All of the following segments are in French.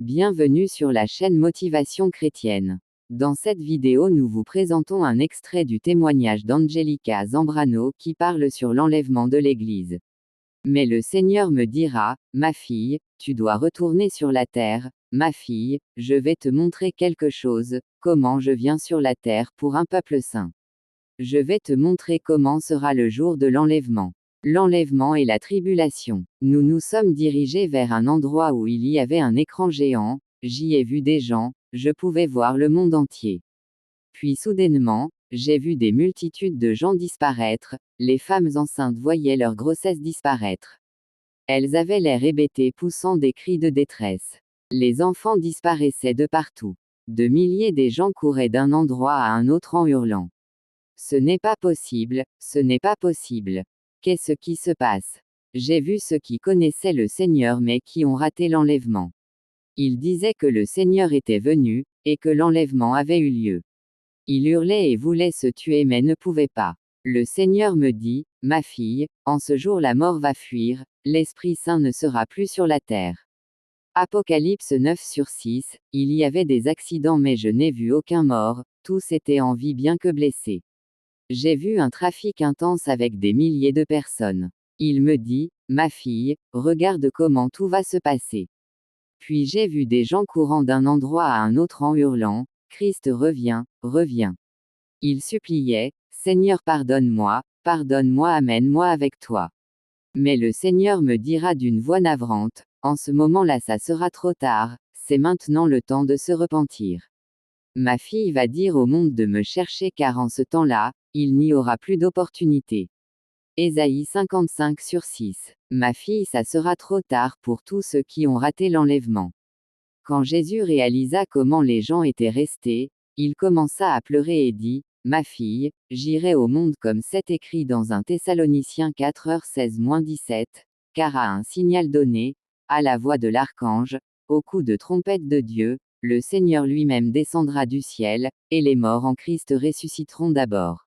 Bienvenue sur la chaîne Motivation chrétienne. Dans cette vidéo, nous vous présentons un extrait du témoignage d'Angelica Zambrano qui parle sur l'enlèvement de l'Église. Mais le Seigneur me dira, ma fille, tu dois retourner sur la terre, ma fille, je vais te montrer quelque chose, comment je viens sur la terre pour un peuple saint. Je vais te montrer comment sera le jour de l'enlèvement. L'enlèvement et la tribulation. Nous nous sommes dirigés vers un endroit où il y avait un écran géant, j'y ai vu des gens, je pouvais voir le monde entier. Puis soudainement, j'ai vu des multitudes de gens disparaître, les femmes enceintes voyaient leur grossesse disparaître. Elles avaient l'air hébétées poussant des cris de détresse. Les enfants disparaissaient de partout. De milliers des gens couraient d'un endroit à un autre en hurlant. Ce n'est pas possible, ce n'est pas possible. Qu'est-ce qui se passe? J'ai vu ceux qui connaissaient le Seigneur mais qui ont raté l'enlèvement. Ils disaient que le Seigneur était venu, et que l'enlèvement avait eu lieu. Ils hurlaient et voulaient se tuer mais ne pouvaient pas. Le Seigneur me dit, ma fille, en ce jour la mort va fuir, l'Esprit Saint ne sera plus sur la terre. Apocalypse 9/6, il y avait des accidents mais je n'ai vu aucun mort, tous étaient en vie bien que blessés. J'ai vu un trafic intense avec des milliers de personnes. Il me dit, ma fille, regarde comment tout va se passer. Puis j'ai vu des gens courant d'un endroit à un autre en hurlant, Christ revient, reviens. Ils suppliaient, Seigneur pardonne-moi, amène-moi avec toi. Mais le Seigneur me dira d'une voix navrante, en ce moment-là ça sera trop tard, c'est maintenant le temps de se repentir. Ma fille va dire au monde de me chercher car en ce temps-là, il n'y aura plus d'opportunité. Ésaïe 55/6. Ma fille, ça sera trop tard pour tous ceux qui ont raté l'enlèvement. Quand Jésus réalisa comment les gens étaient restés, il commença à pleurer et dit, ma fille, j'irai au monde comme c'est écrit dans 1 Thessaloniciens 4h16-17, car à un signal donné, à la voix de l'archange, au coup de trompette de Dieu, le Seigneur lui-même descendra du ciel, et les morts en Christ ressusciteront d'abord.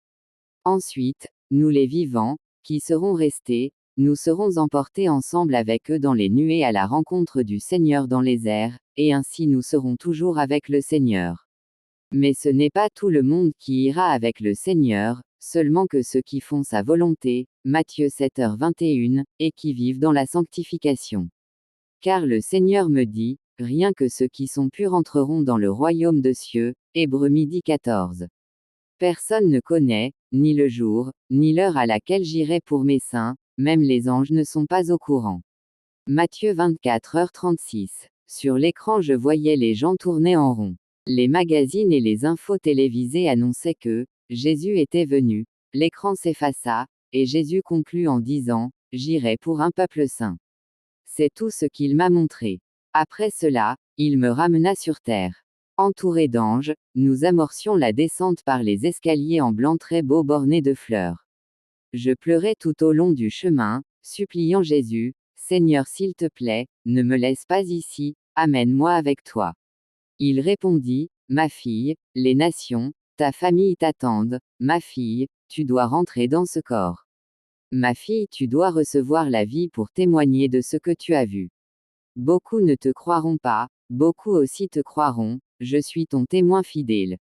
Ensuite, nous les vivants, qui serons restés, nous serons emportés ensemble avec eux dans les nuées à la rencontre du Seigneur dans les airs, et ainsi nous serons toujours avec le Seigneur. Mais ce n'est pas tout le monde qui ira avec le Seigneur, seulement que ceux qui font sa volonté, Matthieu 7h21, et qui vivent dans la sanctification. Car le Seigneur me dit, rien que ceux qui sont purs entreront dans le royaume de cieux, Hébreux 12:14. Personne ne connaît, ni le jour, ni l'heure à laquelle j'irai pour mes saints, même les anges ne sont pas au courant. Matthieu 24h36. Sur l'écran je voyais les gens tourner en rond. Les magazines et les infos télévisées annonçaient que Jésus était venu. L'écran s'effaça, et Jésus conclut en disant, j'irai pour un peuple saint. C'est tout ce qu'il m'a montré. Après cela, il me ramena sur terre. Entourés d'anges, nous amorcions la descente par les escaliers en blanc très beaux bornés de fleurs. Je pleurais tout au long du chemin, suppliant Jésus, Seigneur s'il te plaît, ne me laisse pas ici, amène-moi avec toi. Il répondit, ma fille, les nations, ta famille t'attendent, ma fille, tu dois rentrer dans ce corps. Ma fille, tu dois recevoir la vie pour témoigner de ce que tu as vu. Beaucoup ne te croiront pas, beaucoup aussi te croiront, je suis ton témoin fidèle.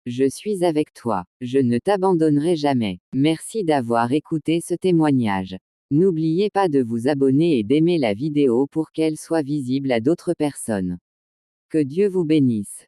Je suis avec toi, je ne t'abandonnerai jamais. Merci d'avoir écouté ce témoignage. N'oubliez pas de vous abonner et d'aimer la vidéo pour qu'elle soit visible à d'autres personnes. Que Dieu vous bénisse.